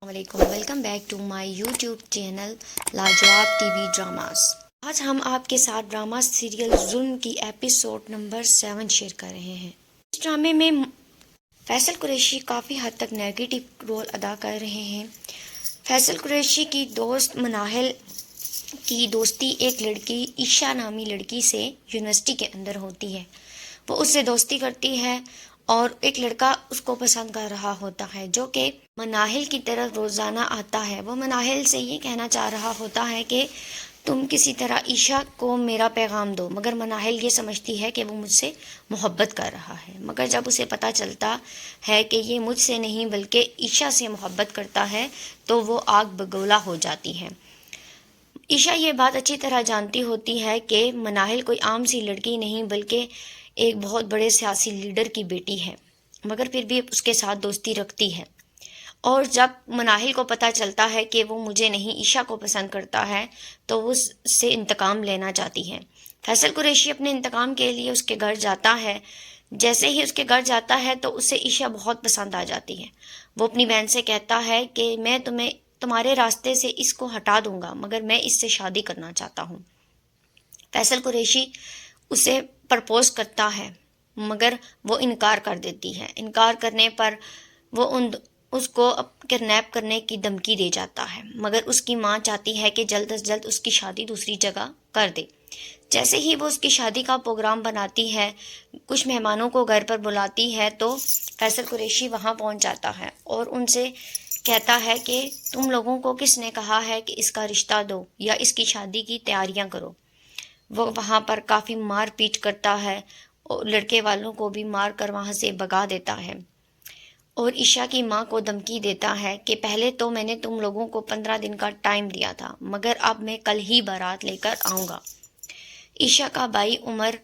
السلام علیکم، welcome back to my YouTube channel Lajawab T V dramas. آج ہم آپ کے ساتھ ڈرامہ سیریل ظلم کی ایپیسوڈ نمبر 7 شیئر کر رہے ہیں۔ اس ڈرامے میں فیصل قریشی کافی حد تک نیگیٹو رول ادا کر رہے ہیں۔ فیصل قریشی کی دوست مناہل کی دوستی ایک لڑکی عشا نامی لڑکی سے یونیورسٹی کے اندر ہوتی ہے۔ وہ اس سے دوستی کرتی ہے اور ایک لڑکا اس کو پسند کر رہا ہوتا ہے جو کہ مناہل کی طرف روزانہ آتا ہے۔ وہ مناہل سے یہ کہنا چاہ رہا ہوتا ہے کہ تم کسی طرح عشا کو میرا پیغام دو، مگر مناہل یہ سمجھتی ہے کہ وہ مجھ سے محبت کر رہا ہے۔ مگر جب اسے پتہ چلتا ہے کہ یہ مجھ سے نہیں بلکہ عشا سے محبت کرتا ہے تو وہ آگ بگولا ہو جاتی ہے۔ عشا یہ بات اچھی طرح جانتی ہوتی ہے کہ مناہل کوئی عام سی لڑکی نہیں بلکہ ایک بہت بڑے سیاسی لیڈر کی بیٹی ہے، مگر پھر بھی اس کے ساتھ دوستی رکھتی ہے۔ اور جب مناہل کو پتہ چلتا ہے کہ وہ مجھے نہیں عشا کو پسند کرتا ہے تو وہ اس سے انتقام لینا چاہتی ہے۔ فیصل قریشی اپنے انتقام کے لیے اس کے گھر جاتا ہے۔ جیسے ہی اس کے گھر جاتا ہے تو اسے عشا بہت پسند آ جاتی ہے۔ وہ اپنی بہن سے کہتا ہے کہ میں تمہارے راستے سے اس کو ہٹا دوں گا، مگر میں اس سے شادی کرنا چاہتا ہوں۔ فیصل قریشی اسے پرپوز کرتا ہے مگر وہ انکار کر دیتی ہے۔ انکار کرنے پر وہ اس کو کڈنیپ کرنے کی دھمکی دے جاتا ہے، مگر اس کی ماں چاہتی ہے کہ جلد از جلد اس کی شادی دوسری جگہ کر دے۔ جیسے ہی وہ اس کی شادی کا پروگرام بناتی ہے، کچھ مہمانوں کو گھر پر بلاتی ہے تو فیصل قریشی وہاں پہنچ جاتا ہے اور ان سے کہتا ہے کہ تم لوگوں کو کس نے کہا ہے کہ اس کا رشتہ دو یا اس کی شادی کی تیاریاں کرو۔ وہ وہاں پر کافی مار پیٹ کرتا ہے اور لڑکے والوں کو بھی مار کر وہاں سے بھگا دیتا ہے اور عشا کی ماں کو دھمکی دیتا ہے کہ پہلے تو میں نے تم لوگوں کو 15 دن کا ٹائم دیا تھا، مگر اب میں کل ہی بارات لے کر آؤں گا۔ عشا کا بھائی عمر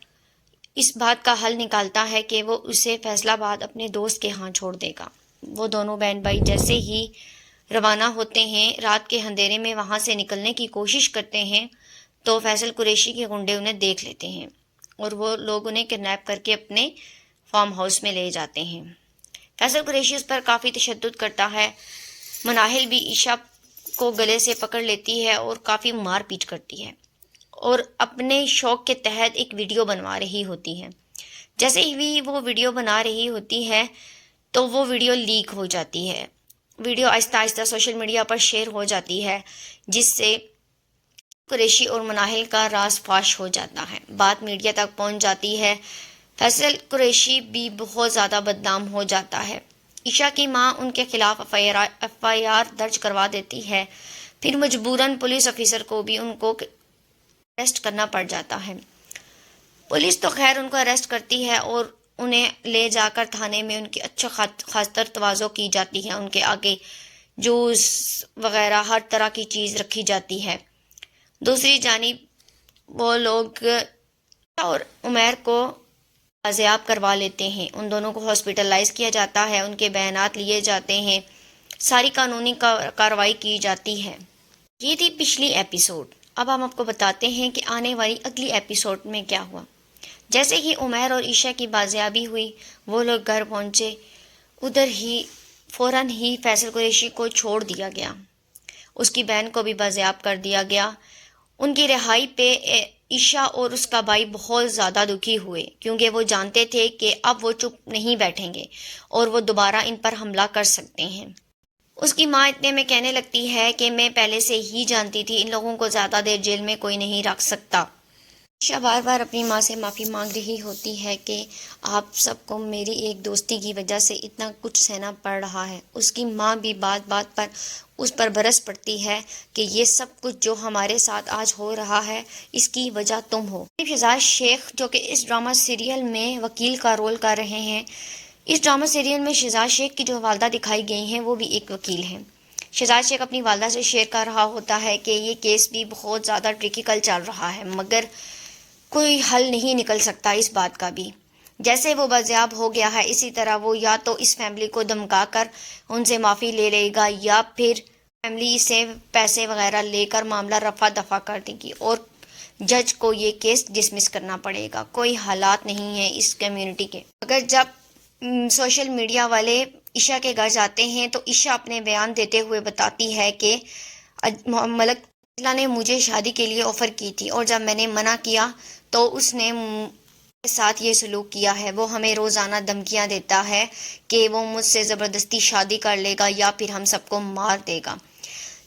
اس بات کا حل نکالتا ہے کہ وہ اسے فیصل آباد اپنے دوست کے ہاں چھوڑ دے گا۔ وہ دونوں بہن بھائی جیسے ہی روانہ ہوتے ہیں، رات کے اندھیرے میں وہاں سے نکلنے کی کوشش کرتے ہیں تو فیصل قریشی کے گنڈے انہیں دیکھ لیتے ہیں اور وہ لوگ انہیں کڈنیپ کر کے اپنے فارم ہاؤس میں لے جاتے ہیں۔ فیصل قریشی اس پر کافی تشدد کرتا ہے۔ مناہل بھی عشا کو گلے سے پکڑ لیتی ہے اور کافی مار پیٹ کرتی ہے اور اپنے شوق کے تحت ایک ویڈیو بنوا رہی ہوتی ہے۔ جیسے ہی وہ ویڈیو بنا رہی ہوتی ہے تو وہ ویڈیو لیک ہو جاتی ہے۔ ویڈیو آہستہ آہستہ سوشل میڈیا پر شیئر ہو جاتی ہے جس سے قریشی اور مناہل کا راز فاش ہو جاتا ہے۔ بات میڈیا تک پہنچ جاتی ہے۔ فیصل قریشی بھی بہت زیادہ بدنام ہو جاتا ہے۔ عشا کی ماں ان کے خلاف ایف آئی آر درج کروا دیتی ہے، پھر مجبوراً پولیس افیسر کو بھی ان کو اریسٹ کرنا پڑ جاتا ہے۔ پولیس تو خیر ان کو اریسٹ کرتی ہے اور انہیں لے جا کر تھانے میں ان کی اچھا خاطر تواضع کی جاتی ہے، ان کے آگے جوس وغیرہ ہر طرح کی چیز رکھی جاتی ہے۔ دوسری جانب وہ لوگ اور عمیر کو بازیاب کروا لیتے ہیں، ان دونوں کو ہاسپٹلائز کیا جاتا ہے، ان کے بیانات لیے جاتے ہیں، ساری قانونی کارروائی کی جاتی ہے۔ یہ تھی پچھلی ایپیسوڈ۔ اب ہم آپ کو بتاتے ہیں کہ آنے والی اگلی ایپیسوڈ میں کیا ہوا۔ جیسے ہی عمیر اور عشا کی بازیابی ہوئی، وہ لوگ گھر پہنچے، ادھر ہی فوراً ہی فیصل قریشی کو چھوڑ دیا گیا، اس کی بہن کو بھی بازیاب کر دیا گیا۔ ان کی رہائی پہ عشا اور اس کا بھائی بہت زیادہ دکھی ہوئے کیونکہ وہ جانتے تھے کہ اب وہ چپ نہیں بیٹھیں گے اور وہ دوبارہ ان پر حملہ کر سکتے ہیں۔ اس کی ماں اتنے میں کہنے لگتی ہے کہ میں پہلے سے ہی جانتی تھی ان لوگوں کو زیادہ دیر جیل میں کوئی نہیں رکھ سکتا۔ عشا بار بار اپنی ماں سے معافی مانگ رہی ہوتی ہے کہ آپ سب کو میری ایک دوستی کی وجہ سے اتنا کچھ سہنا پڑ رہا ہے۔ اس کی ماں بھی بات بات پر اس پر برس پڑتی ہے کہ یہ سب کچھ جو ہمارے ساتھ آج ہو رہا ہے اس کی وجہ تم ہو۔ شہزاد شیخ جو کہ اس ڈرامہ سیریل میں وکیل کا رول کر رہے ہیں، اس ڈرامہ سیریل میں شہزاد شیخ کی جو والدہ دکھائی گئی ہیں وہ بھی ایک وکیل ہیں۔ شہزاد شیخ اپنی والدہ سے شیئر کر رہا ہوتا ہے کہ یہ کیس بھی بہت زیادہ ٹریکیکل چل رہا ہے مگر کوئی حل نہیں نکل سکتا اس بات کا بھی۔ جیسے وہ بازیاب ہو گیا ہے اسی طرح وہ یا تو اس فیملی کو دھمکا کر ان سے معافی لے لے گا یا پھر فیملی سے پیسے وغیرہ لے کر معاملہ رفع دفع کر دے گی اور جج کو یہ کیس ڈسمس کرنا پڑے گا۔ کوئی حالات نہیں ہیں اس کمیونٹی کے۔ اگر جب سوشل میڈیا والے عشاء کے گھر جاتے ہیں تو عشاء اپنے بیان دیتے ہوئے بتاتی ہے کہ ملک نے مجھے شادی کے لیے آفر کی تھی اور جب میں نے منع کیا تو اس نے کے ساتھ یہ سلوک کیا ہے. وہ ہمیں روزانہ دھمکیاں دیتا ہے کہ وہ مجھ سے زبردستی شادی کر لے گا یا پھر ہم سب کو مار دے گا.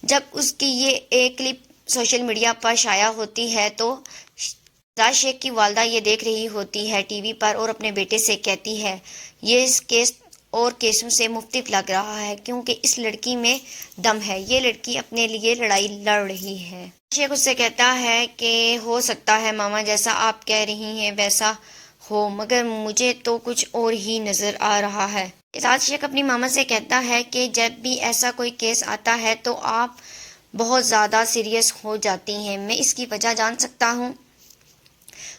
جب اس کی یہ ایک کلپ سوشل میڈیا پر شائع ہوتی ہے تو راج شیخ کی والدہ یہ دیکھ رہی ہوتی ہے ٹی وی پر اور اپنے بیٹے سے کہتی ہے یہ اس کیس اور کیسوں سے مختلف لگ رہا ہے کیونکہ اس لڑکی میں دم ہے، یہ لڑکی اپنے لیے لڑائی لڑ رہی ہے. شیخ اس سے کہتا ہے کہ ہو سکتا ہے ماما جیسا آپ کہہ رہی ہیں ویسا ہو، مگر مجھے تو کچھ اور ہی نظر آ رہا ہے. راج شیخ اپنی ماما سے کہتا ہے کہ جب بھی ایسا کوئی کیس آتا ہے تو آپ بہت زیادہ سیریس ہو جاتی ہیں، میں اس کی وجہ جان سکتا ہوں.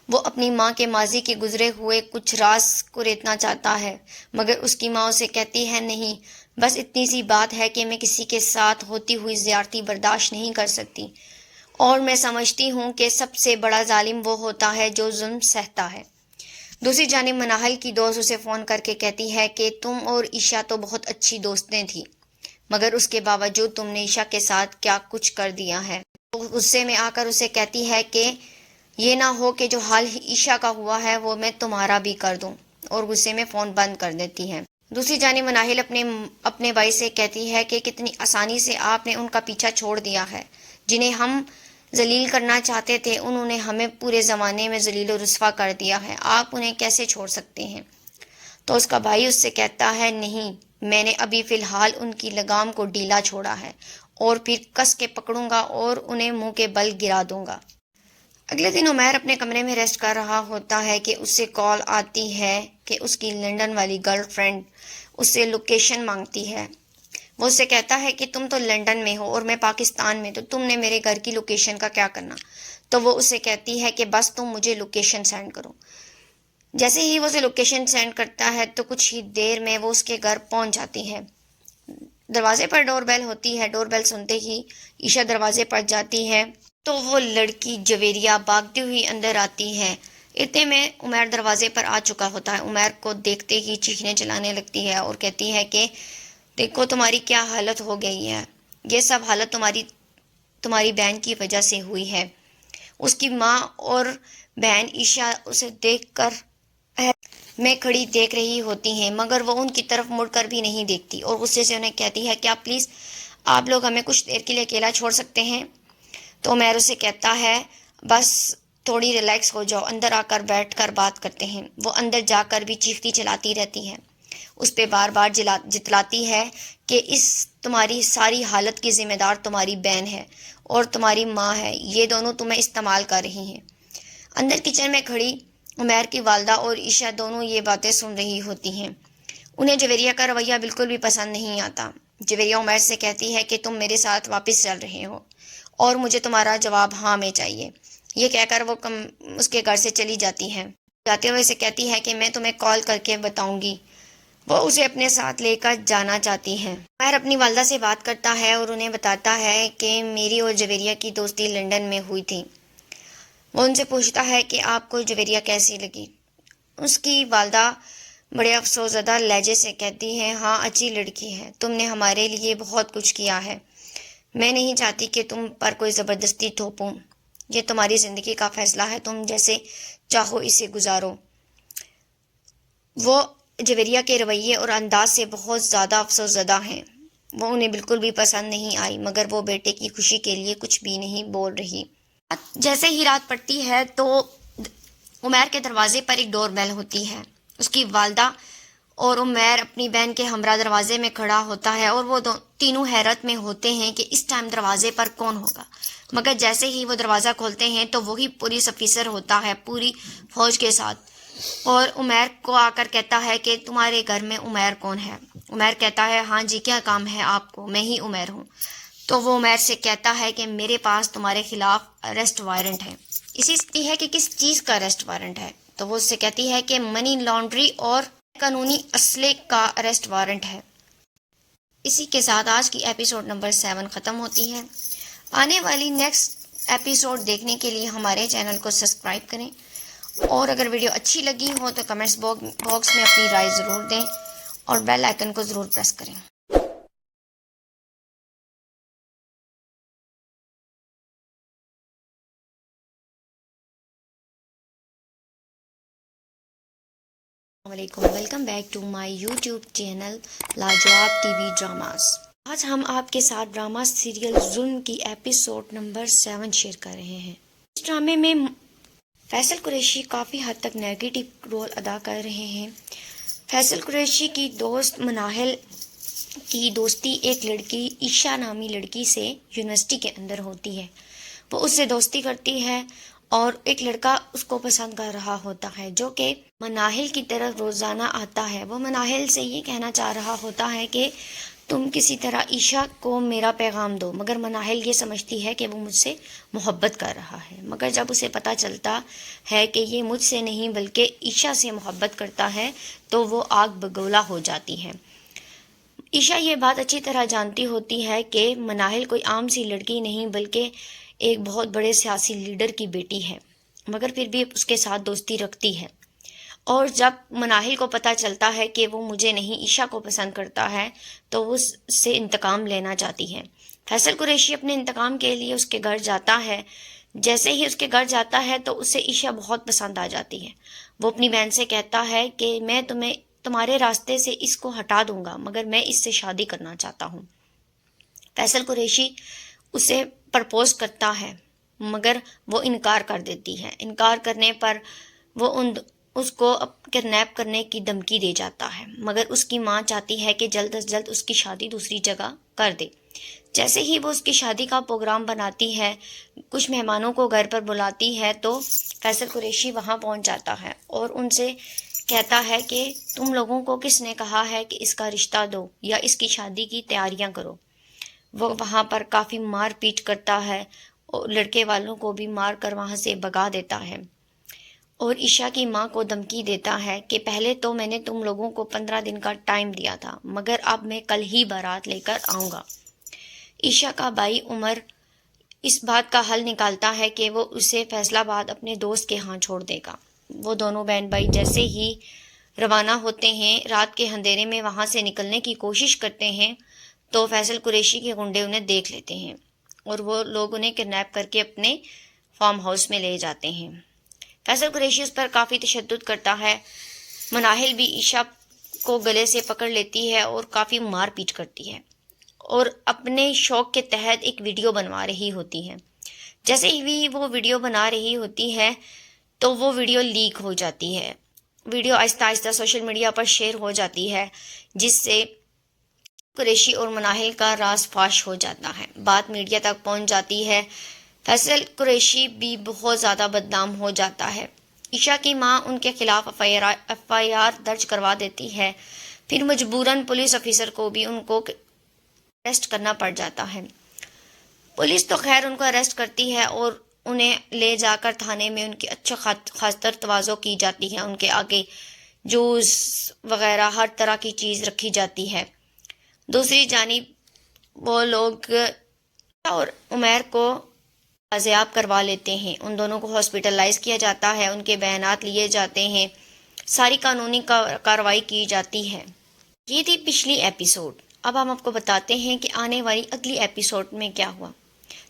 وہ اپنی ماں کے ماضی کے گزرے ہوئے کچھ راز کو ریتنا چاہتا ہے مگر اس کی ماں اسے کہتی ہے نہیں، بس اتنی سی بات ہے کہ میں کسی کے ساتھ ہوتی ہوئی زیادتی برداشت نہیں کر سکتی اور میں سمجھتی ہوں کہ سب سے بڑا ظالم وہ ہوتا ہے جو ظلم سہتا ہے. دوسری جانب مناہل کی دوست اسے فون کر کے کہتی ہے کہ تم اور عشاء تو بہت اچھی دوستیں تھیں مگر اس کے باوجود تم نے عشاء کے ساتھ کیا کچھ کر دیا ہے. وہ غصے میں آ کر اسے کہتی ہے کہ یہ نہ ہو کہ جو حال عشاء کا ہوا ہے وہ میں تمہارا بھی کر دوں، اور غصے میں فون بند کر دیتی ہے. دوسری جانب مناہل اپنے بھائی سے کہتی ہے کہ کتنی آسانی سے آپ نے ان کا پیچھا چھوڑ دیا ہے جنہیں ہم ذلیل کرنا چاہتے تھے، انہوں نے ہمیں پورے زمانے میں ذلیل و رسوا کر دیا ہے، آپ انہیں کیسے چھوڑ سکتے ہیں. تو اس کا بھائی اس سے کہتا ہے نہیں، میں نے ابھی فی الحال ان کی لگام کو ڈھیلا چھوڑا ہے اور پھر کس کے پکڑوں گا اور انہیں منہ کے بل گرا دوں گا. اگلے دن عمیر اپنے کمرے میں ریسٹ کر رہا ہوتا ہے کہ اس سے کال آتی ہے کہ اس کی لندن والی گرل فرینڈ اس سے لوکیشن مانگتی ہے. وہ اسے کہتا ہے کہ تم تو لندن میں ہو اور میں پاکستان میں، تو تم نے میرے گھر کی لوکیشن کا کیا کرنا. تو وہ اسے کہتی ہے کہ بس تم مجھے لوکیشن سینڈ کرو. جیسے ہی وہ اسے لوکیشن سینڈ کرتا ہے تو کچھ ہی دیر میں وہ اس کے گھر پہنچ جاتی ہے. دروازے پر ڈور بیل ہوتی ہے. ڈور بیل سنتے ہی عشاء دروازے پر جاتی ہے تو وہ لڑکی جویریہ بھاگتی ہوئی اندر آتی ہے. اتنے میں عمیر دروازے پر آ چکا ہوتا ہے. عمیر کو دیکھتے ہی چیخنے چلانے لگتی ہے اور کہتی ہے کہ دیکھو تمہاری کیا حالت ہو گئی ہے، یہ سب حالت تمہاری بہن کی وجہ سے ہوئی ہے. اس کی ماں اور بہن عشاء اسے دیکھ کر میں کھڑی دیکھ رہی ہوتی ہیں مگر وہ ان کی طرف مڑ کر بھی نہیں دیکھتی اور غصے سے انہیں کہتی ہے کیا پلیز آپ لوگ ہمیں کچھ دیر کے لیے اکیلا چھوڑ سکتے ہیں. تو عمیر اسے کہتا ہے بس تھوڑی ریلیکس ہو جاؤ، اندر آ کر بیٹھ کر بات کرتے ہیں. وہ اندر جا کر بھی چیختی چلاتی رہتی ہے، اس پہ بار بار جتلاتی ہے کہ تمہاری ساری حالت کی ذمہ دار تمہاری بہن ہے اور تمہاری ماں ہے، یہ دونوں تمہیں استعمال کر رہی ہیں. اندر کچن میں کھڑی عمیر کی والدہ اور عشاء دونوں یہ باتیں سن رہی ہوتی ہیں. انہیں جویریہ کا رویہ بالکل بھی پسند نہیں آتا. جویریہ عمیر سے کہتی ہے کہ تم میرے ساتھ واپس چل رہے ہو اور مجھے تمہارا جواب ہاں میں چاہیے. یہ کہہ کر وہ اس کے گھر سے چلی جاتی ہے. جاتے ہوئے اسے کہتی ہے کہ میں تمہیں کال کر کے بتاؤں گی. وہ اسے اپنے ساتھ لے کر جانا چاہتی ہے. عمیر اپنی والدہ سے بات کرتا ہے اور انہیں بتاتا ہے کہ میری اور جویریہ کی دوستی لندن میں ہوئی تھی. وہ ان سے پوچھتا ہے کہ آپ کو جویریہ کیسی لگی. اس کی والدہ بڑے افسوس زدہ لہجے سے کہتی ہے ہاں اچھی لڑکی ہے، تم نے ہمارے لیے بہت کچھ کیا ہے، میں نہیں چاہتی کہ تم پر کوئی زبردستی تھوپوں، یہ تمہاری زندگی کا فیصلہ ہے، تم جیسے چاہو اسے گزارو. وہ جویریہ کے رویے اور انداز سے بہت زیادہ افسوس زدہ ہیں. وہ انہیں بالکل بھی پسند نہیں آئی مگر وہ بیٹے کی خوشی کے لیے کچھ بھی نہیں بول رہی. جیسے ہی رات پڑتی ہے تو عمیر کے دروازے پر ایک ڈور بیل ہوتی ہے. اس کی والدہ اور عمیر اپنی بہن کے ہمراہ دروازے میں کھڑا ہوتا ہے اور وہ تینوں حیرت میں ہوتے ہیں کہ اس ٹائم دروازے پر کون ہوگا. مگر جیسے ہی وہ دروازہ کھولتے ہیں تو وہی پولیس افیسر ہوتا ہے پوری فوج کے ساتھ اور عمیر کو آ کر کہتا ہے کہ تمہارے گھر میں عمیر کون ہے. عمیر کہتا ہے ہاں جی کیا کام ہے آپ کو، میں ہی عمیر ہوں. تو وہ عمیر سے کہتا ہے کہ میرے پاس تمہارے خلاف اریسٹ وارنٹ ہے. اسی ہے کہ کس چیز کا اریسٹ وارنٹ ہے. تو وہ اس سے کہتی ہے کہ منی لانڈری اور قانونی اسلحے کا اریسٹ وارنٹ ہے. اسی کے ساتھ آج کی ایپیسوڈ نمبر 7 ختم ہوتی ہے. آنے والی نیکسٹ ایپیسوڈ دیکھنے کے لیے ہمارے چینل کو سبسکرائب کریں اور اگر ویڈیو اچھی لگی ہو تو کمنٹس باکس میں اپنی رائے ضرور دیں اور بیل آئکن کو ضرور پریس کریں۔ السلام علیکم، welcome back to my YouTube channel Lajawab T V dramas. آج ہم آپ کے ساتھ ڈرامہ سیریل ظلم کی ایپیسوڈ نمبر 7 شیئر کر رہے ہیں۔ اس ڈرامے میں فیصل قریشی کافی حد تک نیگیٹو رول ادا کر رہے ہیں۔ فیصل قریشی کی دوست مناہل کی دوستی ایک لڑکی عشا نامی لڑکی سے یونیورسٹی کے اندر ہوتی ہے۔ وہ اس سے دوستی کرتی ہے اور ایک لڑکا اس کو پسند کر رہا ہوتا ہے جو کہ مناہل کی طرف روزانہ آتا ہے۔ وہ مناہل سے یہ کہنا چاہ رہا ہوتا ہے کہ تم کسی طرح عشا کو میرا پیغام دو، مگر مناہل یہ سمجھتی ہے کہ وہ مجھ سے محبت کر رہا ہے۔ مگر جب اسے پتہ چلتا ہے کہ یہ مجھ سے نہیں بلکہ عشا سے محبت کرتا ہے تو وہ آگ بگولا ہو جاتی ہے۔ عشا یہ بات اچھی طرح جانتی ہوتی ہے کہ مناہل کوئی عام سی لڑکی نہیں بلکہ ایک بہت بڑے سیاسی لیڈر کی بیٹی ہے، مگر پھر بھی اس کے ساتھ دوستی رکھتی ہے۔ اور جب مناہل کو پتہ چلتا ہے کہ وہ مجھے نہیں عشا کو پسند کرتا ہے تو وہ اس سے انتقام لینا چاہتی ہے۔ فیصل قریشی اپنے انتقام کے لیے اس کے گھر جاتا ہے۔ جیسے ہی اس کے گھر جاتا ہے تو اسے عشا بہت پسند آ جاتی ہے۔ وہ اپنی بہن سے کہتا ہے کہ میں تمہارے راستے سے اس کو ہٹا دوں گا، مگر میں اس سے شادی کرنا چاہتا ہوں۔ فیصل قریشی اسے پرپوز کرتا ہے مگر وہ انکار کر دیتی ہے۔ انکار کرنے پر وہ اس کو کڈنیپ کرنے کی دھمکی دے جاتا ہے، مگر اس کی ماں چاہتی ہے کہ جلد از جلد اس کی شادی دوسری جگہ کر دے۔ جیسے ہی وہ اس کی شادی کا پروگرام بناتی ہے، کچھ مہمانوں کو گھر پر بلاتی ہے تو فیصل قریشی وہاں پہنچ جاتا ہے اور ان سے کہتا ہے کہ تم لوگوں کو کس نے کہا ہے کہ اس کا رشتہ دو یا اس کی شادی کی تیاریاں کرو۔ وہ وہاں پر کافی مار پیٹ کرتا ہے اور لڑکے والوں کو بھی مار کر وہاں سے بھگا دیتا ہے، اور عشا کی ماں کو دھمکی دیتا ہے کہ پہلے تو میں نے تم لوگوں کو 15 دن کا ٹائم دیا تھا، مگر اب میں کل ہی بارات لے کر آؤں گا۔ عشا کا بھائی عمر اس بات کا حل نکالتا ہے کہ وہ اسے فیصل آباد اپنے دوست کے ہاں چھوڑ دے گا۔ وہ دونوں بہن بھائی جیسے ہی روانہ ہوتے ہیں، رات کے اندھیرے میں وہاں سے نکلنے کی کوشش کرتے ہیں تو فیصل قریشی کے گنڈے انہیں دیکھ لیتے ہیں اور وہ لوگ انہیں کڈنیپ کر کے اپنے فارم ہاؤس میں لے جاتے ہیں۔ فیصل قریشی اس پر کافی تشدد کرتا ہے۔ مناہل بھی عشا کو گلے سے پکڑ لیتی ہے اور کافی مار پیٹ کرتی ہے اور اپنے شوق کے تحت ایک ویڈیو بنوا رہی ہوتی ہے۔ جیسے ہی وہ ویڈیو بنا رہی ہوتی ہے تو وہ ویڈیو لیک ہو جاتی ہے۔ ویڈیو آہستہ آہستہ سوشل میڈیا پر شیئر ہو جاتی ہے، جس سے قریشی اور مناہل کا راز فاش ہو جاتا ہے۔ بات میڈیا تک پہنچ جاتی ہے۔ فیصل قریشی بھی بہت زیادہ بدنام ہو جاتا ہے۔ عشا کی ماں ان کے خلاف ایف آئی آر درج کروا دیتی ہے۔ پھر مجبوراً پولیس افیسر کو بھی ان کو اریسٹ کرنا پڑ جاتا ہے۔ پولیس تو خیر ان کو اریسٹ کرتی ہے اور انہیں لے جا کر تھانے میں ان کی اچھا خاطر تواضع کی جاتی ہے۔ ان کے آگے جوس وغیرہ ہر طرح کی چیز رکھی جاتی ہے۔ دوسری جانب وہ لوگ اور عمیر کو بازیاب کروا لیتے ہیں۔ ان دونوں کو ہاسپٹلائز کیا جاتا ہے، ان کے بیانات لیے جاتے ہیں، ساری قانونی کارروائی کی جاتی ہے۔ یہ تھی پچھلی ایپیسوڈ۔ اب ہم آپ کو بتاتے ہیں کہ آنے والی اگلی ایپیسوڈ میں کیا ہوا۔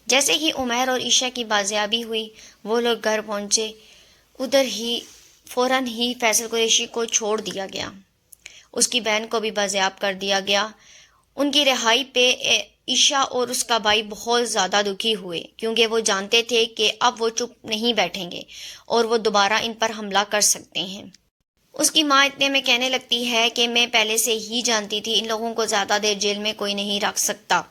جیسے ہی عمیر اور عشا کی بازیابی ہوئی، وہ لوگ گھر پہنچے، ادھر ہی فوراً ہی فیصل قریشی کو چھوڑ دیا گیا، اس کی بہن کو بھی بازیاب کر دیا گیا۔ ان کی رہائی پہ عشا اور اس کا بھائی بہت زیادہ دکھی ہوئے، کیونکہ وہ جانتے تھے کہ اب وہ چپ نہیں بیٹھیں گے اور وہ دوبارہ ان پر حملہ کر سکتے ہیں۔ اس کی ماں اتنے میں کہنے لگتی ہے کہ میں پہلے سے ہی جانتی تھی ان لوگوں کو زیادہ دیر جیل میں کوئی نہیں رکھ سکتا۔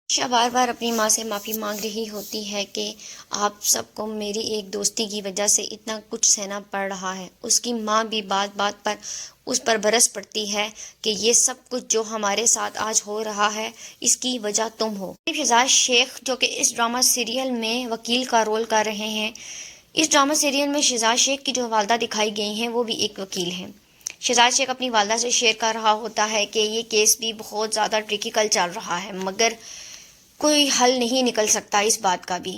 عشا بار بار اپنی ماں سے معافی مانگ رہی ہوتی ہے کہ آپ سب کو میری ایک دوستی کی وجہ سے اتنا کچھ سہنا پڑ رہا ہے۔ اس کی ماں بھی بات بات پر اس پر برس پڑتی ہے کہ یہ سب کچھ جو ہمارے ساتھ آج ہو رہا ہے اس کی وجہ تم ہو۔ شہزاد شیخ جو کہ اس ڈرامہ سیریل میں وکیل کا رول کر رہے ہیں، اس ڈرامہ سیریل میں شہزاد شیخ کی جو والدہ دکھائی گئی ہیں وہ بھی ایک وکیل ہیں۔ شہزاد شیخ اپنی والدہ سے شیئر کر رہا ہوتا ہے کہ یہ کیس بھی بہت زیادہ ٹریکیکل چل رہا ہے، مگر کوئی حل نہیں نکل سکتا اس بات کا بھی۔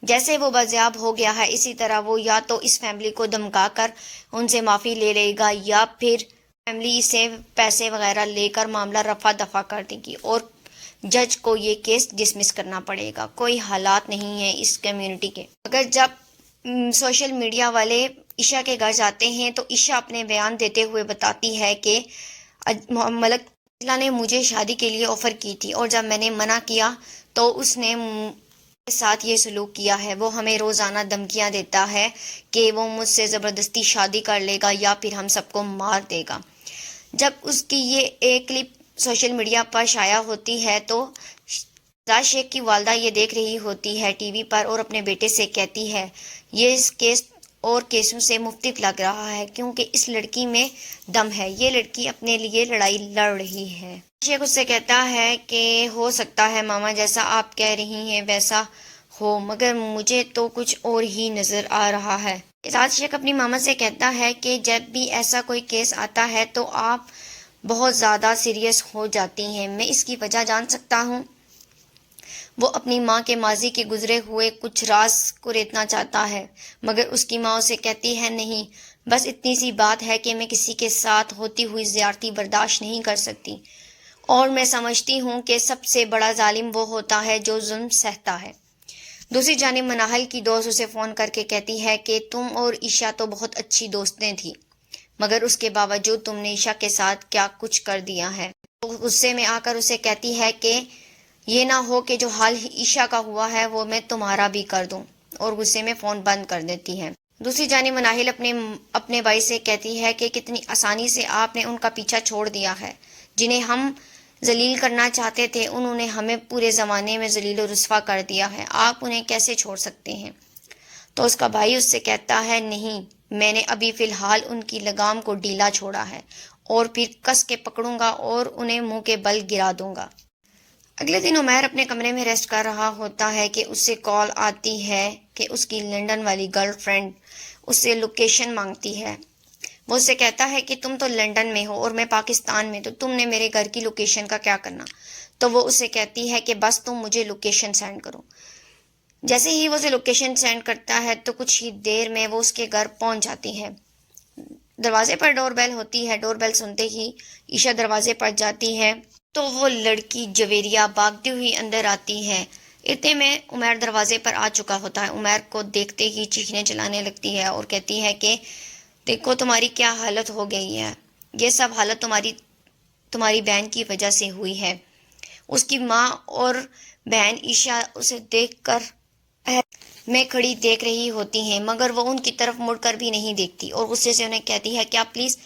جیسے وہ بازیاب ہو گیا ہے اسی طرح وہ یا تو اس فیملی کو دھمکا کر ان سے معافی لے لے گا یا پھر فیملی سے پیسے وغیرہ لے کر معاملہ رفع دفع کر دے گی اور جج کو یہ کیس ڈسمس کرنا پڑے گا. کوئی حالات نہیں ہیں اس کمیونٹی کے. اگر جب سوشل میڈیا والے عشاء کے گھر جاتے ہیں تو عشاء اپنے بیان دیتے ہوئے بتاتی ہے کہ ملک نے مجھے شادی کے لیے آفر کی تھی اور جب میں نے منع کیا تو اس نے کے ساتھ یہ سلوک کیا ہے. وہ ہمیں روزانہ دھمکیاں دیتا ہے کہ وہ مجھ سے زبردستی شادی کر لے گا یا پھر ہم سب کو مار دے گا. جب اس کی یہ ایک کلپ سوشل میڈیا پر شائع ہوتی ہے تو شہزاد شیخ کی والدہ یہ دیکھ رہی ہوتی ہے ٹی وی پر اور اپنے بیٹے سے کہتی ہے یہ اس کیس اور کیسوں سے مختلف لگ رہا ہے کیونکہ اس لڑکی میں دم ہے. یہ لڑکی اپنے لیے لڑائی لڑ رہی ہے. شیخ اس سے کہتا ہے کہ ہو سکتا ہے ماما جیسا آپ کہہ رہی ہیں ویسا ہو مگر مجھے تو کچھ اور ہی نظر آ رہا ہے. شہزاد شیخ اپنی ماما سے کہتا ہے کہ جب بھی ایسا کوئی کیس آتا ہے تو آپ بہت زیادہ سیریس ہو جاتی ہیں. میں اس کی وجہ جان سکتا ہوں. وہ اپنی ماں کے ماضی کے گزرے ہوئے کچھ راز کو ریتنا چاہتا ہے مگر اس کی ماں اسے کہتی ہے نہیں بس اتنی سی بات ہے کہ میں کسی کے ساتھ ہوتی ہوئی زیادتی برداشت نہیں کر سکتی اور میں سمجھتی ہوں کہ سب سے بڑا ظالم وہ ہوتا ہے جو ظلم سہتا ہے. دوسری جانب مناہل کی دوست اسے فون کر کے کہتی ہے کہ تم اور عشاء تو بہت اچھی دوستیں تھیں مگر اس کے باوجود تم نے عشاء کے ساتھ کیا کچھ کر دیا ہے. وہ غصے میں آ کر اسے کہتی ہے کہ یہ نہ ہو کہ جو حال عشاء کا ہوا ہے وہ میں تمہارا بھی کر دوں اور غصے میں فون بند کر دیتی ہے. دوسری جانب مناہل اپنے بھائی سے کہتی ہے کہ کتنی آسانی سے آپ نے ان کا پیچھا چھوڑ دیا ہے. جنہیں ہم ذلیل کرنا چاہتے تھے انہوں نے ہمیں پورے زمانے میں ذلیل و رسوا کر دیا ہے. آپ انہیں کیسے چھوڑ سکتے ہیں؟ تو اس کا بھائی اس سے کہتا ہے نہیں میں نے ابھی فی الحال ان کی لگام کو ڈھیلا چھوڑا ہے اور پھر کس کے پکڑوں گا اور انہیں منہ کے بل گرا دوں گا. اگلے دن عمیر اپنے کمرے میں ریسٹ کر رہا ہوتا ہے کہ اس سے کال آتی ہے کہ اس کی لنڈن والی گرل فرینڈ اس سے لوکیشن مانگتی ہے. وہ اس سے کہتا ہے کہ تم تو لنڈن میں ہو اور میں پاکستان میں تو تم نے میرے گھر کی لوکیشن کا کیا کرنا. تو وہ اسے کہتی ہے کہ بس تم مجھے لوکیشن سینڈ کرو. جیسے ہی وہ اسے لوکیشن سینڈ کرتا ہے تو کچھ ہی دیر میں وہ اس کے گھر پہنچ جاتی ہے. دروازے پر ڈور بیل ہوتی ہے. ڈور بیل سنتے ہی عشاء دروازے پر جاتی ہے تو وہ لڑکی جویریہ بھاگتی ہوئی اندر آتی ہے. اتنے میں عمیر دروازے پر آ چکا ہوتا ہے. عمیر کو دیکھتے ہی چیخنے چلانے لگتی ہے اور کہتی ہے کہ دیکھو تمہاری کیا حالت ہو گئی ہے. یہ سب حالت تمہاری بہن کی وجہ سے ہوئی ہے. اس کی ماں اور بہن عشاء اسے دیکھ کر میں کھڑی دیکھ رہی ہوتی ہیں مگر وہ ان کی طرف مڑ کر بھی نہیں دیکھتی اور غصے سے انہیں کہتی ہے کیا پلیز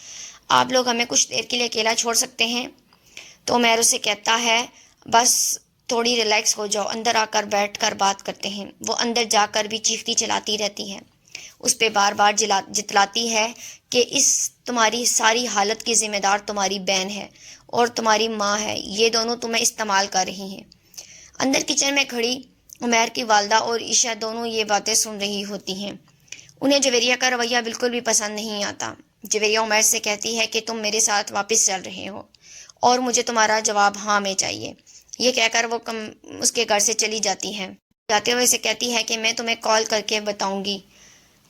آپ لوگ ہمیں کچھ دیر کے لیے اکیلا چھوڑ سکتے ہیں. تو عمیر اسے کہتا ہے بس تھوڑی ریلیکس ہو جاؤ اندر آ کر بیٹھ کر بات کرتے ہیں. وہ اندر جا کر بھی چیختی چلاتی رہتی ہے. اس پہ بار بار جتلاتی ہے کہ اس تمہاری ساری حالت کی ذمہ دار تمہاری بہن ہے اور تمہاری ماں ہے. یہ دونوں تمہیں استعمال کر رہی ہیں. اندر کچن میں کھڑی عمیر کی والدہ اور عشاء دونوں یہ باتیں سن رہی ہوتی ہیں. انہیں جویریہ کا رویہ بالکل بھی پسند نہیں آتا. جویریہ عمیر سے کہتی ہے کہ تم میرے ساتھ واپس چل رہے ہو اور مجھے تمہارا جواب ہاں میں چاہیے. یہ کہہ کر وہ اس کے گھر سے چلی جاتی ہے. جاتے ہوئے اسے کہتی ہے کہ میں تمہیں کال کر کے بتاؤں گی.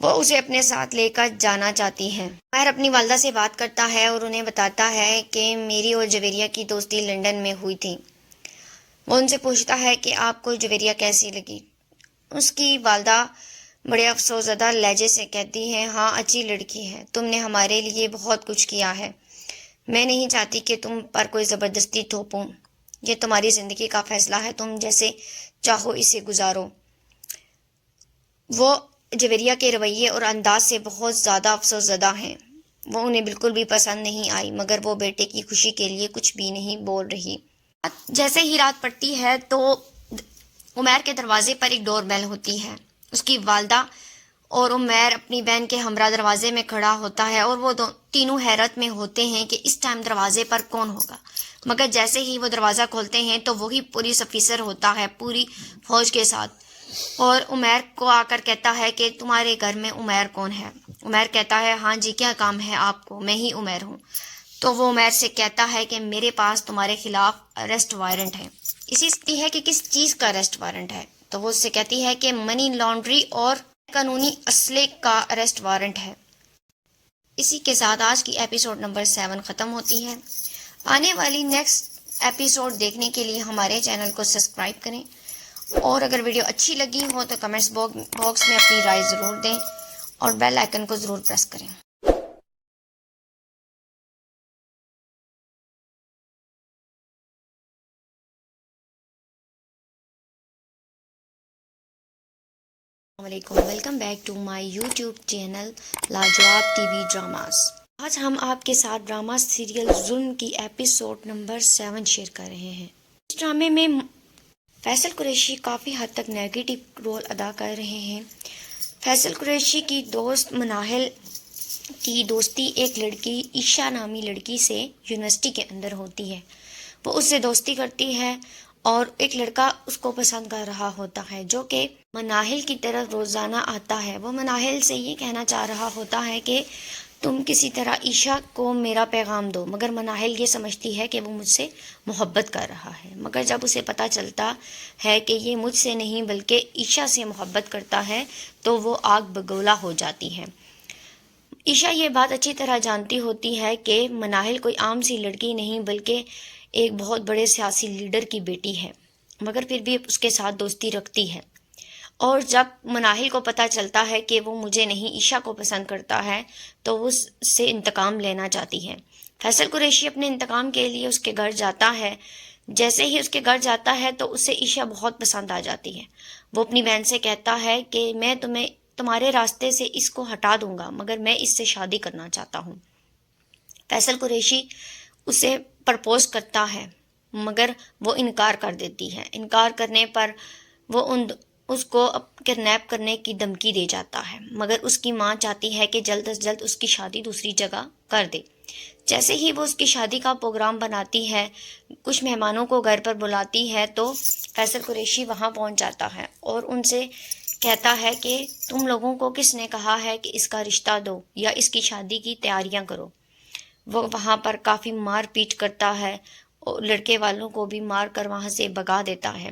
وہ اسے اپنے ساتھ لے کر جانا چاہتی ہے. عمیر اپنی والدہ سے بات کرتا ہے اور انہیں بتاتا ہے کہ میری اور جویریہ کی دوستی لنڈن میں ہوئی تھی. وہ ان سے پوچھتا ہے کہ آپ کو جویریہ کیسی لگی. اس کی والدہ بڑے افسوس زدہ لہجے سے کہتی ہے ہاں اچھی لڑکی ہے. تم نے ہمارے لیے بہت کچھ کیا ہے. میں نہیں چاہتی کہ تم پر کوئی زبردستی تھوپوں. یہ تمہاری زندگی کا فیصلہ ہے. تم جیسے چاہو اسے گزارو. وہ جویریہ کے رویے اور انداز سے بہت زیادہ افسوس زدہ ہیں. وہ انہیں بالکل بھی پسند نہیں آئی مگر وہ بیٹے کی خوشی کے لیے کچھ بھی نہیں بول رہی. جیسے ہی رات پڑتی ہے تو عمیر کے دروازے پر ایک ڈور بیل ہوتی ہے. اس کی والدہ اور عمیر اپنی بہن کے ہمراہ دروازے میں کھڑا ہوتا ہے اور وہ تینوں حیرت میں ہوتے ہیں کہ اس ٹائم دروازے پر کون ہوگا. مگر جیسے ہی وہ دروازہ کھولتے ہیں تو وہی پولیس افیسر ہوتا ہے پوری فوج کے ساتھ اور عمیر کو آ کر کہتا ہے کہ تمہارے گھر میں عمیر کون ہے. عمیر کہتا ہے ہاں جی کیا کام ہے آپ کو. میں ہی عمیر ہوں. تو وہ عمیر سے کہتا ہے کہ میرے پاس تمہارے خلاف اریسٹ وارنٹ ہے. اسی سکتی ہے کہ کس چیز کا اریسٹ وارنٹ ہے. تو وہ اس سے کہتی ہے کہ منی لانڈری اور قانونی اسلحے کا اریسٹ وارنٹ ہے. اسی کے ساتھ آج کی ایپیسوڈ نمبر 7 ختم ہوتی ہے۔ آنے والی نیکسٹ ایپیسوڈ دیکھنے کے لیے ہمارے چینل کو سبسکرائب کریں، اور اگر ویڈیو اچھی لگی ہو تو کمنٹس باکس میں اپنی رائے ضرور دیں اور بیل آئیکن کو ضرور پریس کریں۔ السلام علیکم، welcome back to my YouTube channel Lajawab T V dramas. آج ہم آپ کے ساتھ ڈرامہ سیریل ظلم کی ایپیسوڈ نمبر 7 شیئر کر رہے ہیں۔ اس ڈرامے میں فیصل قریشی کافی حد تک نیگیٹو رول ادا کر رہے ہیں۔ فیصل قریشی کی دوست مناہل کی دوستی ایک لڑکی عشا نامی لڑکی سے یونیورسٹی کے اندر ہوتی ہے۔ وہ اس سے دوستی کرتی ہے اور ایک لڑکا اس کو پسند کر رہا ہوتا ہے جو کہ مناہل کی طرف روزانہ آتا ہے۔ وہ مناہل سے یہ کہنا چاہ رہا ہوتا ہے کہ تم کسی طرح عشا کو میرا پیغام دو، مگر مناہل یہ سمجھتی ہے کہ وہ مجھ سے محبت کر رہا ہے۔ مگر جب اسے پتہ چلتا ہے کہ یہ مجھ سے نہیں بلکہ عشا سے محبت کرتا ہے تو وہ آگ بگولا ہو جاتی ہے۔ عشا یہ بات اچھی طرح جانتی ہوتی ہے کہ مناہل کوئی عام سی لڑکی نہیں بلکہ ایک بہت بڑے سیاسی لیڈر کی بیٹی ہے، مگر پھر بھی اس کے ساتھ دوستی رکھتی ہے۔ اور جب مناہل کو پتہ چلتا ہے کہ وہ مجھے نہیں عشا کو پسند کرتا ہے تو وہ اس سے انتقام لینا چاہتی ہے۔ فیصل قریشی اپنے انتقام کے لیے اس کے گھر جاتا ہے۔ جیسے ہی اس کے گھر جاتا ہے تو اسے عشا بہت پسند آ جاتی ہے۔ وہ اپنی بہن سے کہتا ہے کہ میں تمہارے راستے سے اس کو ہٹا دوں گا، مگر میں اس سے شادی کرنا چاہتا ہوں۔ فیصل قریشی اسے پرپوز کرتا ہے مگر وہ انکار کر دیتی ہے۔ انکار کرنے پر وہ اس کو کڈنیپ کرنے کی دھمکی دے جاتا ہے، مگر اس کی ماں چاہتی ہے کہ جلد از جلد اس کی شادی دوسری جگہ کر دے۔ جیسے ہی وہ اس کی شادی کا پروگرام بناتی ہے، کچھ مہمانوں کو گھر پر بلاتی ہے تو فیصل قریشی وہاں پہنچ جاتا ہے اور ان سے کہتا ہے کہ تم لوگوں کو کس نے کہا ہے کہ اس کا رشتہ دو یا اس کی شادی کی تیاریاں کرو۔ وہ وہاں پر کافی مار پیٹ کرتا ہے اور لڑکے والوں کو بھی مار کر وہاں سے بھگا دیتا ہے،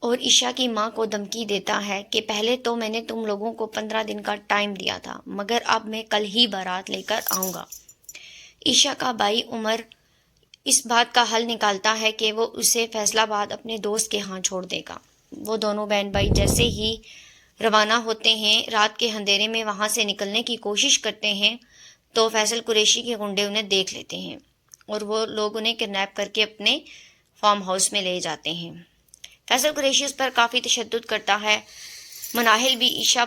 اور عشا کی ماں کو دھمکی دیتا ہے کہ پہلے تو میں نے تم لوگوں کو 15 دن کا ٹائم دیا تھا، مگر اب میں کل ہی بارات لے کر آؤں گا۔ عشا کا بھائی عمر اس بات کا حل نکالتا ہے کہ وہ اسے فیصل آباد اپنے دوست کے ہاں چھوڑ دے گا۔ وہ دونوں بہن بھائی جیسے ہی روانہ ہوتے ہیں، رات کے اندھیرے میں وہاں سے نکلنے کی کوشش کرتے ہیں تو فیصل قریشی کے گنڈے انہیں دیکھ لیتے ہیں اور وہ لوگ انہیں کڈنیپ کر کے اپنے فارم ہاؤس میں لے جاتے ہیں۔ فیصل قریشی اس پر کافی تشدد کرتا ہے۔ مناہل بھی عشا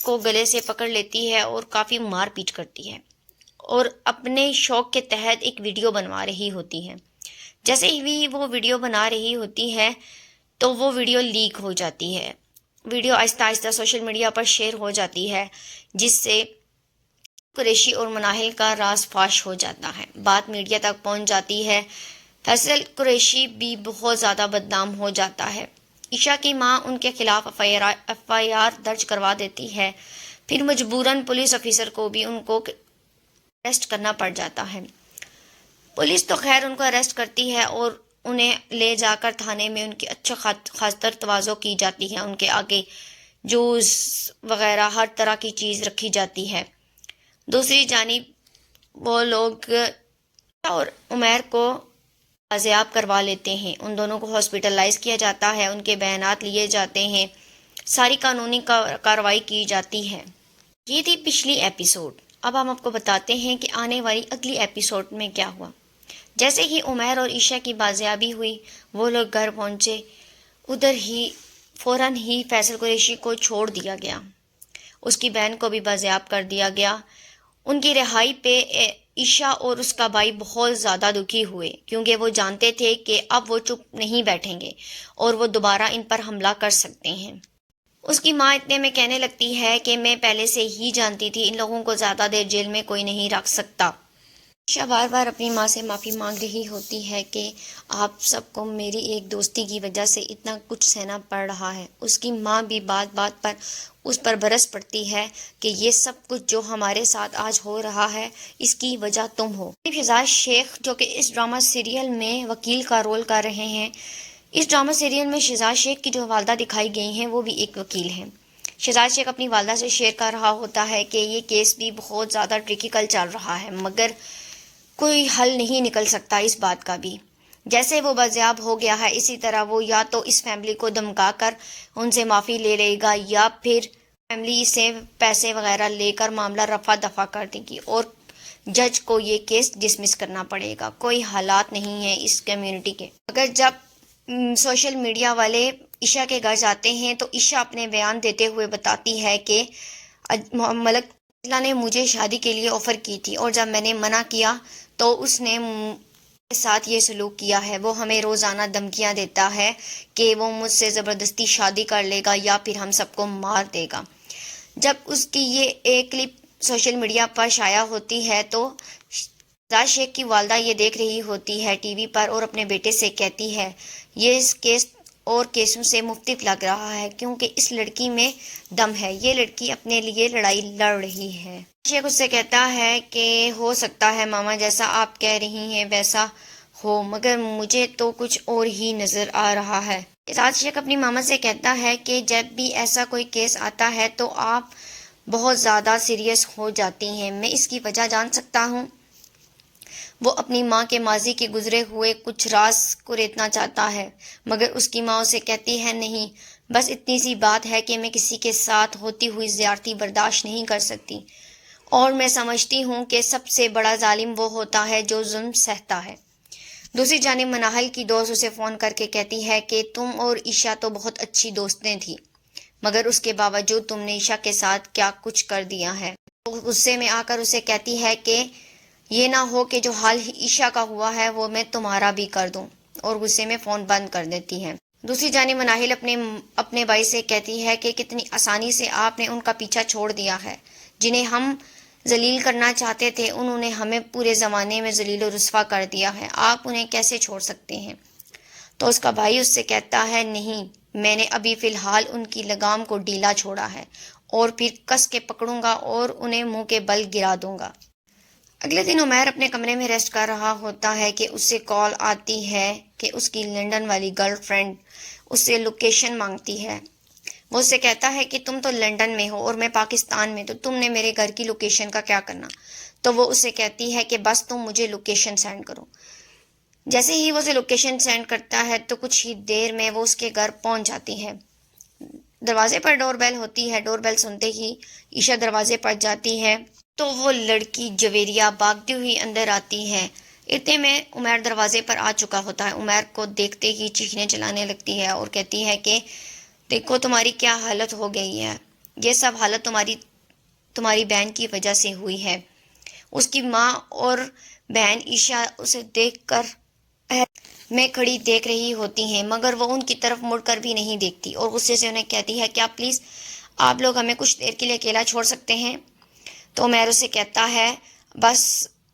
کو گلے سے پکڑ لیتی ہے اور کافی مار پیٹ کرتی ہے اور اپنے شوق کے تحت ایک ویڈیو بنوا رہی ہوتی ہے۔ جیسے ہی وہ ویڈیو بنا رہی ہوتی ہے تو وہ ویڈیو لیک ہو جاتی ہے۔ ویڈیو آہستہ آہستہ سوشل میڈیا پر شیئر ہو جاتی ہے، جس سے قریشی اور مناہل کا راز فاش ہو جاتا ہے۔ بات میڈیا تک پہنچ جاتی ہے۔ فیصل قریشی بھی بہت زیادہ بدنام ہو جاتا ہے۔ عشا کی ماں ان کے خلاف ایف آئی آر درج کروا دیتی ہے، پھر مجبوراً پولیس آفیسر کو بھی ان کو اریسٹ کرنا پڑ جاتا ہے۔ پولیس تو خیر ان کو اریسٹ کرتی ہے اور انہیں لے جا کر تھانے میں ان کی اچھا خاطر تواضع کی جاتی ہے، ان کے آگے جوس وغیرہ ہر طرح کی چیز رکھی جاتی ہے۔ دوسری جانب وہ لوگ اور عمیر کو بازیاب کروا لیتے ہیں، ان دونوں کو ہاسپٹلائز کیا جاتا ہے، ان کے بیانات لیے جاتے ہیں، ساری قانونی کارروائی کی جاتی ہے۔ یہ تھی پچھلی ایپیسوڈ۔ اب ہم آپ کو بتاتے ہیں کہ آنے والی اگلی ایپیسوڈ میں کیا ہوا۔ جیسے ہی عمیر اور عشا کی بازیابی ہوئی، وہ لوگ گھر پہنچے، ادھر ہی فوراً ہی فیصل قریشی کو چھوڑ دیا گیا، اس کی بہن کو بھی بازیاب کر دیا گیا۔ ان کی رہائی پہ عشا اور اس کا بھائی بہت زیادہ دکھی ہوئے، کیونکہ وہ جانتے تھے کہ اب وہ چپ نہیں بیٹھیں گے اور وہ دوبارہ ان پر حملہ کر سکتے ہیں۔ اس کی ماں اتنے میں کہنے لگتی ہے کہ میں پہلے سے ہی جانتی تھی، ان لوگوں کو زیادہ دیر جیل میں کوئی نہیں رکھ سکتا۔ عشا بار بار اپنی ماں سے معافی مانگ رہی ہوتی ہے کہ آپ سب کو میری ایک دوستی کی وجہ سے اتنا کچھ سہنا پڑ رہا ہے۔ اس کی ماں بھی بات بات پر اس پر برس پڑتی ہے کہ یہ سب کچھ جو ہمارے ساتھ آج ہو رہا ہے اس کی وجہ تم ہو۔ شہزاد شیخ جو کہ اس ڈرامہ سیریل میں وکیل کا رول کر رہے ہیں، اس ڈرامہ سیریل میں شہزاد شیخ کی جو والدہ دکھائی گئی ہیں وہ بھی ایک وکیل ہیں۔ شہزاد شیخ اپنی والدہ سے شیئر کر رہا ہوتا ہے کہ یہ کیس بھی بہت زیادہ ٹریکیکل چل رہا ہے، مگر کوئی حل نہیں نکل سکتا اس بات کا بھی۔ جیسے وہ بازیاب ہو گیا ہے، اسی طرح وہ یا تو اس فیملی کو دھمکا کر ان سے معافی لے لے گا، یا پھر فیملی سے پیسے وغیرہ لے کر معاملہ رفع دفع کر دے گی اور جج کو یہ کیس ڈسمس کرنا پڑے گا۔ کوئی حالات نہیں ہیں اس کمیونٹی کے۔ اگر جب سوشل میڈیا والے عشاء کے گھر جاتے ہیں تو عشاء اپنے بیان دیتے ہوئے بتاتی ہے کہ ملک نے مجھے شادی کے لیے آفر کی تھی، اور جب میں نے منع کیا تو اس نے کے ساتھ یہ سلوک کیا ہے۔ وہ ہمیں روزانہ دھمکیاں دیتا ہے کہ وہ مجھ سے زبردستی شادی کر لے گا یا پھر ہم سب کو مار دے گا۔ جب اس کی یہ ایک کلپ سوشل میڈیا پر شائع ہوتی ہے تو شہزاد شیخ کی والدہ یہ دیکھ رہی ہوتی ہے ٹی وی پر، اور اپنے بیٹے سے کہتی ہے یہ کیس اور کیسوں سے مختلف لگ رہا ہے کیونکہ اس لڑکی میں دم ہے، یہ لڑکی اپنے لیے لڑائی لڑ رہی ہے۔ شیخ اس سے کہتا ہے کہ ہو سکتا ہے ماما جیسا آپ کہہ رہی ہیں ویسا ہو، مگر مجھے تو کچھ اور ہی نظر آ رہا ہے۔ شہزاد شیخ اپنی ماما سے کہتا ہے کہ جب بھی ایسا کوئی کیس آتا ہے تو آپ بہت زیادہ سیریس ہو جاتی ہیں، میں اس کی وجہ جان سکتا ہوں؟ وہ اپنی ماں کے ماضی کے گزرے ہوئے کچھ راز کو ریتنا چاہتا ہے، مگر اس کی ماں اسے کہتی ہے نہیں، بس اتنی سی بات ہے کہ میں کسی کے ساتھ ہوتی ہوئی زیادتی برداشت نہیں کر سکتی، اور میں سمجھتی ہوں کہ سب سے بڑا ظالم وہ ہوتا ہے جو ظلم سہتا ہے۔ دوسری جانب مناہل کی دوست اسے فون کر کے کہتی ہے کہ تم اور عشاء تو بہت اچھی دوستیں تھیں، مگر اس کے باوجود تم نے عشاء کے ساتھ کیا کچھ کر دیا ہے۔ وہ غصے میں آ کر اسے کہتی ہے کہ یہ نہ ہو کہ جو حال عشاء کا ہوا ہے وہ میں تمہارا بھی کر دوں، اور غصے میں فون بند کر دیتی ہے۔ دوسری جانب مناہل اپنے بھائی سے کہتی ہے کہ کتنی آسانی سے آپ نے ان کا پیچھا چھوڑ دیا ہے، جنہیں ہم ذلیل کرنا چاہتے تھے انہوں نے ہمیں پورے زمانے میں ذلیل و رسوا کر دیا ہے، آپ انہیں کیسے چھوڑ سکتے ہیں؟ تو اس کا بھائی اس سے کہتا ہے نہیں، میں نے ابھی فی الحال ان کی لگام کو ڈھیلا چھوڑا ہے، اور پھر کس کے پکڑوں گا اور انہیں منہ کے بل گرا دوں گا۔ اگلے دن عمیر اپنے کمرے میں ریسٹ کر رہا ہوتا ہے کہ اس سے کال آتی ہے کہ اس کی لنڈن والی گرل فرینڈ اس سے لوکیشن مانگتی ہے۔ وہ اس سے کہتا ہے کہ تم تو لنڈن میں ہو اور میں پاکستان میں، تو تم نے میرے گھر کی لوکیشن کا کیا کرنا؟ تو وہ اسے کہتی ہے کہ بس تم مجھے لوکیشن سینڈ کرو۔ جیسے ہی وہ اسے لوکیشن سینڈ کرتا ہے تو کچھ ہی دیر میں وہ اس کے گھر پہنچ جاتی ہے۔ دروازے پر ڈور بیل ہوتی ہے، ڈور بیل سنتے ہی عشاء دروازے پر جاتی ہے تو وہ لڑکی جویریہ بھاگتی ہوئی اندر آتی ہے۔ اتنے میں عمیر دروازے پر آ چکا ہوتا ہے۔ عمیر کو دیکھتے ہی چیخنے چلانے لگتی ہے اور کہتی ہے کہ دیکھو تمہاری کیا حالت ہو گئی ہے، یہ سب حالت تمہاری بہن کی وجہ سے ہوئی ہے۔ اس کی ماں اور بہن عشاء اسے دیکھ کر میں کھڑی دیکھ رہی ہوتی ہیں، مگر وہ ان کی طرف مڑ کر بھی نہیں دیکھتی اور غصے سے انہیں کہتی ہے کیا پلیز آپ لوگ ہمیں کچھ دیر کے لیے اکیلا چھوڑ سکتے ہیں؟ تو عمیر اسے کہتا ہے بس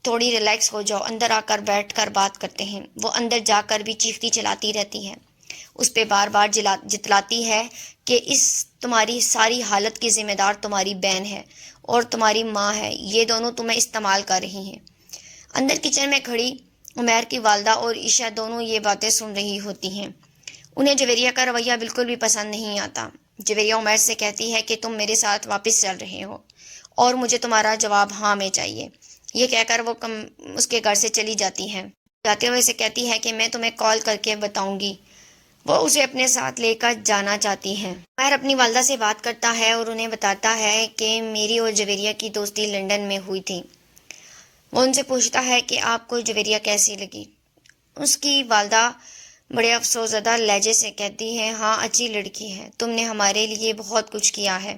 تھوڑی ریلیکس ہو جاؤ، اندر آ کر بیٹھ کر بات کرتے ہیں۔ وہ اندر جا کر بھی چیختی چلاتی رہتی ہے، اس پہ بار بار جتلاتی ہے کہ تمہاری ساری حالت کی ذمہ دار تمہاری بہن ہے اور تمہاری ماں ہے، یہ دونوں تمہیں استعمال کر رہی ہیں۔ اندر کچن میں کھڑی عمیر کی والدہ اور عشاء دونوں یہ باتیں سن رہی ہوتی ہیں۔ انہیں جویریہ کا رویہ بالکل بھی پسند نہیں آتا۔ جویریہ عمیر سے کہتی ہے کہ تم میرے ساتھ واپس چل رہے ہو اور مجھے تمہارا جواب ہاں میں چاہیے۔ یہ کہہ کر وہ اس کے گھر سے چلی جاتی ہے۔ جاتے ہوئے اسے کہتی ہے کہ میں تمہیں کال کر کے بتاؤں گی۔ وہ اسے اپنے ساتھ لے کر جانا چاہتی ہے۔ عمیر اپنی والدہ سے بات کرتا ہے اور انہیں بتاتا ہے کہ میری اور جویریہ کی دوستی لنڈن میں ہوئی تھی۔ وہ ان سے پوچھتا ہے کہ آپ کو جویریہ کیسی لگی؟ اس کی والدہ بڑے افسوس زدہ لہجے سے کہتی ہے ہاں اچھی لڑکی ہے، تم نے ہمارے لیے بہت کچھ کیا ہے،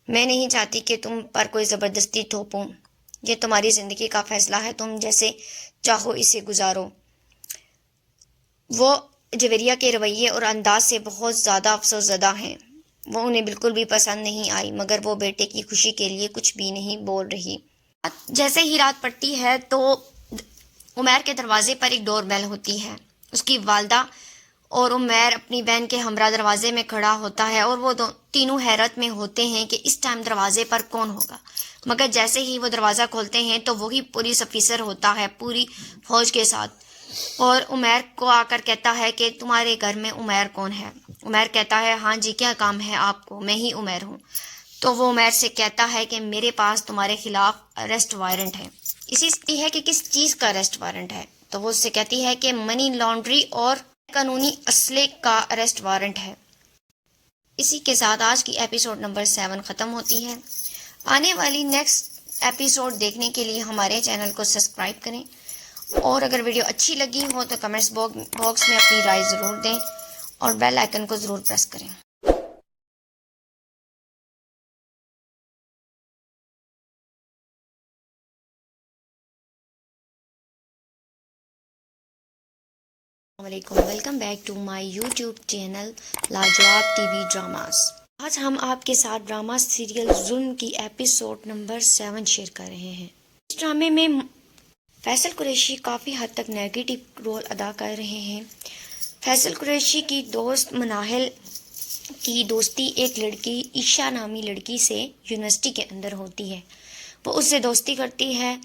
میں نہیں چاہتی کہ تم پر کوئی زبردستی تھوپوں، یہ تمہاری زندگی کا فیصلہ ہے، تم جیسے چاہو اسے گزارو۔ وہ جویریہ کے رویے اور انداز سے بہت زیادہ افسوس زدہ ہیں، وہ انہیں بالکل بھی پسند نہیں آئی، مگر وہ بیٹے کی خوشی کے لیے کچھ بھی نہیں بول رہی۔ جیسے ہی رات پڑتی ہے تو عمیر کے دروازے پر ایک ڈور بیل ہوتی ہے۔ اس کی والدہ اور عمیر اپنی بہن کے ہمراہ دروازے میں کھڑا ہوتا ہے اور وہ تینوں حیرت میں ہوتے ہیں کہ اس ٹائم دروازے پر کون ہوگا، مگر جیسے ہی وہ دروازہ کھولتے ہیں تو وہی پولیس افیسر ہوتا ہے پوری فوج کے ساتھ، اور عمیر کو آ کر کہتا ہے کہ تمہارے گھر میں عمیر کون ہے؟ عمیر کہتا ہے ہاں جی کیا کام ہے آپ کو، میں ہی عمیر ہوں۔ تو وہ عمیر سے کہتا ہے کہ میرے پاس تمہارے خلاف اریسٹ وارنٹ ہے۔ اسی سے ہے کہ کس چیز کا اریسٹ وارنٹ ہے، تو وہ اس سے کہتی ہے کہ منی لانڈری اور قانونی اسلحے کا اریسٹ وارنٹ ہے۔ اسی کے ساتھ آج کی ایپیسوڈ نمبر 7 ختم ہوتی ہے۔ آنے والی نیکسٹ ایپیسوڈ دیکھنے کے لیے ہمارے چینل کو سبسکرائب کریں، اور اگر ویڈیو اچھی لگی ہو تو کمنٹس باکس میں اپنی رائے ضرور دیں اور بیل آئیکن کو ضرور پریس کریں۔ السلام علیکم، welcome back to my YouTube channel Lajawab T V dramas. آج ہم آپ کے ساتھ ڈرامہ سیریل ظلم کی ایپیسوڈ نمبر 7 شیئر کر رہے ہیں۔ اس ڈرامے میں فیصل قریشی کافی حد تک نیگیٹو رول ادا کر رہے ہیں۔ فیصل قریشی کی دوست مناہل کی دوستی ایک لڑکی عشا نامی لڑکی سے یونیورسٹی کے اندر ہوتی ہے۔ وہ اس سے دوستی کرتی ہے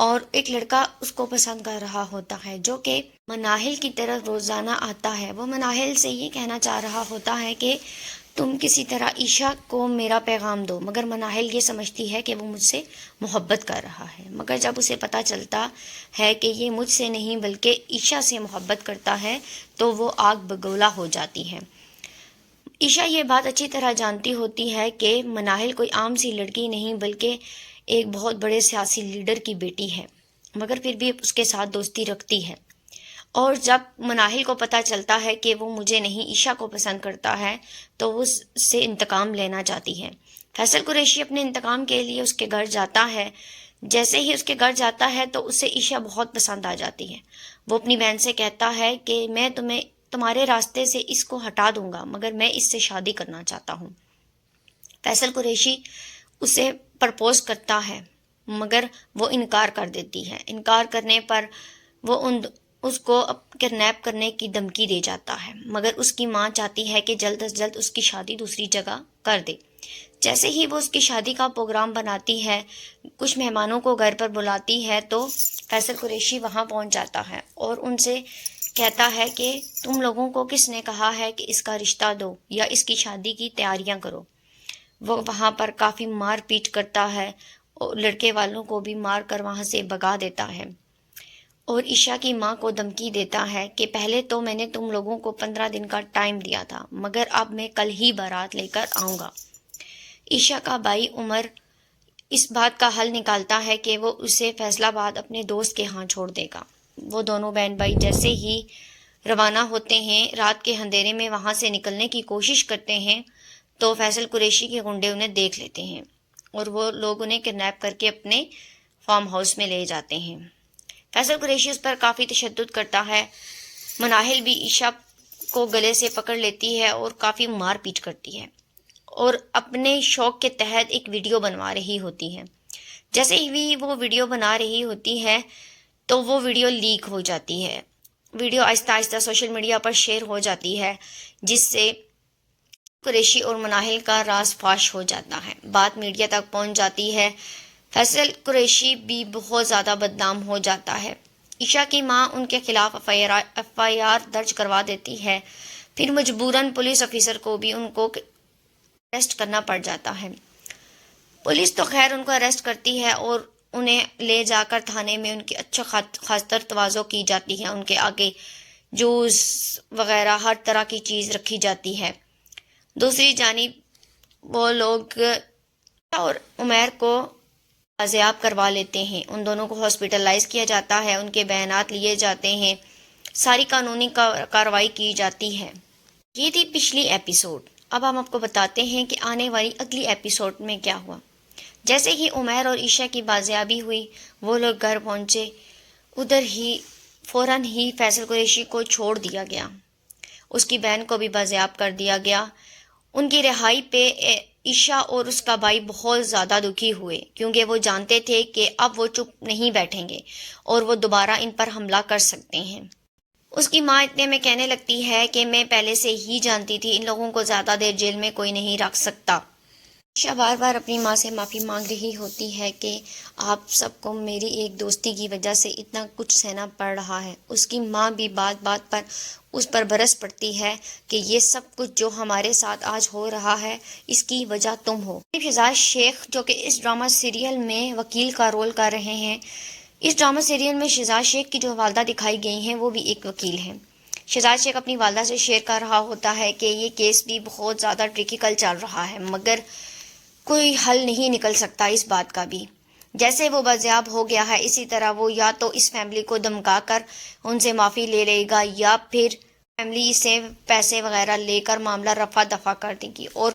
اور ایک لڑکا اس کو پسند کر رہا ہوتا ہے جو کہ مناہل کی طرف روزانہ آتا ہے۔ وہ مناہل سے یہ کہنا چاہ رہا ہوتا ہے کہ تم کسی طرح عشا کو میرا پیغام دو، مگر مناہل یہ سمجھتی ہے کہ وہ مجھ سے محبت کر رہا ہے۔ مگر جب اسے پتہ چلتا ہے کہ یہ مجھ سے نہیں بلکہ عشا سے محبت کرتا ہے تو وہ آگ بگولا ہو جاتی ہے۔ عشا یہ بات اچھی طرح جانتی ہوتی ہے کہ مناہل کوئی عام سی لڑکی نہیں بلکہ ایک بہت بڑے سیاسی لیڈر کی بیٹی ہے، مگر پھر بھی اس کے ساتھ دوستی رکھتی ہے۔ اور جب مناہل کو پتہ چلتا ہے کہ وہ مجھے نہیں عشا کو پسند کرتا ہے تو وہ اس سے انتقام لینا چاہتی ہے۔ فیصل قریشی اپنے انتقام کے لیے اس کے گھر جاتا ہے۔ جیسے ہی اس کے گھر جاتا ہے تو اسے عشا بہت پسند آ جاتی ہے۔ وہ اپنی بہن سے کہتا ہے کہ میں تمہارے راستے سے اس کو ہٹا دوں گا، مگر میں اس سے شادی کرنا چاہتا ہوں۔ فیصل قریشی اسے پرپوز کرتا ہے مگر وہ انکار کر دیتی ہے۔ انکار کرنے پر وہ اس کو کڈنیپ کرنے کی دھمکی دے جاتا ہے، مگر اس کی ماں چاہتی ہے کہ جلد از جلد اس کی شادی دوسری جگہ کر دے۔ جیسے ہی وہ اس کی شادی کا پروگرام بناتی ہے، کچھ مہمانوں کو گھر پر بلاتی ہے تو فیصل قریشی وہاں پہنچ جاتا ہے اور ان سے کہتا ہے کہ تم لوگوں کو کس نے کہا ہے کہ اس کا رشتہ دو یا اس کی شادی کی تیاریاں کرو۔ وہ وہاں پر کافی مار پیٹ کرتا ہے اور لڑکے والوں کو بھی مار کر وہاں سے بھگا دیتا ہے، اور عشا کی ماں کو دھمکی دیتا ہے کہ پہلے تو میں نے تم لوگوں کو 15 دن کا ٹائم دیا تھا، مگر اب میں کل ہی بارات لے کر آؤں گا۔ عشا کا بھائی عمر اس بات کا حل نکالتا ہے کہ وہ اسے فیصل آباد اپنے دوست کے ہاں چھوڑ دے گا۔ وہ دونوں بہن بھائی جیسے ہی روانہ ہوتے ہیں، رات کے اندھیرے میں وہاں سے نکلنے کی کوشش کرتے ہیں تو فیصل قریشی کے گنڈے انہیں دیکھ لیتے ہیں اور وہ لوگ انہیں کڈنیپ کر کے اپنے فارم ہاؤس میں لے جاتے ہیں۔ فیصل قریشی اس پر کافی تشدد کرتا ہے۔ مناہل بھی عشا کو گلے سے پکڑ لیتی ہے اور کافی مار پیٹ کرتی ہے اور اپنے شوق کے تحت ایک ویڈیو بنوا رہی ہوتی ہے۔ جیسے ہی وہ ویڈیو بنا رہی ہوتی ہے تو وہ ویڈیو لیک ہو جاتی ہے۔ ویڈیو آہستہ آہستہ سوشل میڈیا پر شیئر ہو جاتی ہے، جس سے قریشی اور مناہل کا راز فاش ہو جاتا ہے۔ بات میڈیا تک پہنچ جاتی ہے۔ فیصل قریشی بھی بہت زیادہ بدنام ہو جاتا ہے۔ عشا کی ماں ان کے خلاف ایف آئی آر درج کروا دیتی ہے، پھر مجبوراً پولیس آفیسر کو بھی ان کو اریسٹ کرنا پڑ جاتا ہے۔ پولیس تو خیر ان کو اریسٹ کرتی ہے اور انہیں لے جا کر تھانے میں ان کی اچھا خاطر تواضع کی جاتی ہے، ان کے آگے جوس وغیرہ ہر طرح کی چیز رکھی جاتی ہے۔ دوسری جانب وہ لوگ اور عمیر کو بازیاب کروا لیتے ہیں، ان دونوں کو ہاسپٹلائز کیا جاتا ہے، ان کے بیانات لیے جاتے ہیں، ساری قانونی کارروائی کی جاتی ہے۔ یہ تھی پچھلی ایپیسوڈ۔ اب ہم آپ کو بتاتے ہیں کہ آنے والی اگلی ایپیسوڈ میں کیا ہوا۔ جیسے ہی عمیر اور عشا کی بازیابی ہوئی، وہ لوگ گھر پہنچے، ادھر ہی فوراً ہی فیصل قریشی کو چھوڑ دیا گیا، اس کی بہن کو بھی بازیاب کر دیا گیا۔ ان کی رہائی پہ عشا اور اس کا بھائی بہت زیادہ دکھی ہوئے، کیونکہ وہ جانتے تھے کہ اب وہ چپ نہیں بیٹھیں گے اور وہ دوبارہ ان پر حملہ کر سکتے ہیں۔ اس کی ماں اتنے میں کہنے لگتی ہے کہ میں پہلے سے ہی جانتی تھی ان لوگوں کو زیادہ دیر جیل میں کوئی نہیں رکھ سکتا۔ عائشہ بار بار اپنی ماں سے معافی مانگ رہی ہوتی ہے کہ آپ سب کو میری ایک دوستی کی وجہ سے اتنا کچھ سہنا پڑ رہا ہے۔ اس کی ماں بھی بات بات پر اس پر برس پڑتی ہے کہ یہ سب کچھ جو ہمارے ساتھ آج ہو رہا ہے اس کی وجہ تم ہو۔ شہزاد شیخ جو کہ اس ڈرامہ سیریل میں وکیل کا رول کر رہے ہیں، اس ڈرامہ سیریل میں شہزاد شیخ کی جو والدہ دکھائی گئی ہیں وہ بھی ایک وکیل ہیں۔ شہزاد شیخ اپنی والدہ سے شیئر کر رہا ہوتا ہے کہ یہ کیس بھی بہت زیادہ ٹریکیکل چل رہا ہے، مگر کوئی حل نہیں نکل سکتا اس بات کا بھی۔ جیسے وہ بازیاب ہو گیا ہے اسی طرح وہ یا تو اس فیملی کو دھمکا کر ان سے معافی لے لے گا یا پھر فیملی سے پیسے وغیرہ لے کر معاملہ رفع دفع کر دے گی اور